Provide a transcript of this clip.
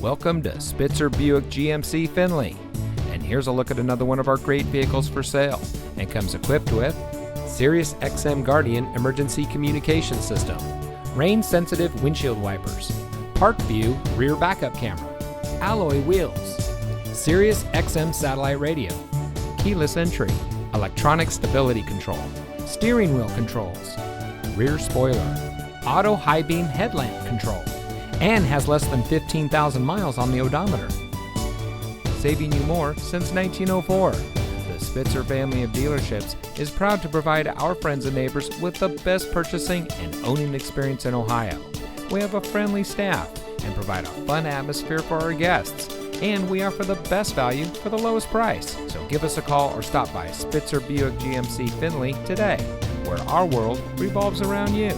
Welcome to Spitzer Buick GMC Findlay. And here's a look at another one of our great vehicles for sale, and comes equipped with Sirius XM Guardian emergency communication system, rain sensitive windshield wipers, park view rear backup camera, alloy wheels, Sirius XM satellite radio, keyless entry, electronic stability control, steering wheel controls, rear spoiler, auto high beam headlamp control, and has less than 15,000 miles on the odometer. Saving you more since 1904. The Spitzer family of dealerships is proud to provide our friends and neighbors with the best purchasing and owning experience in Ohio. We have a friendly staff and provide a fun atmosphere for our guests, and we offer the best value for the lowest price. So give us a call or stop by Spitzer Buick GMC Findlay today, where our world revolves around you.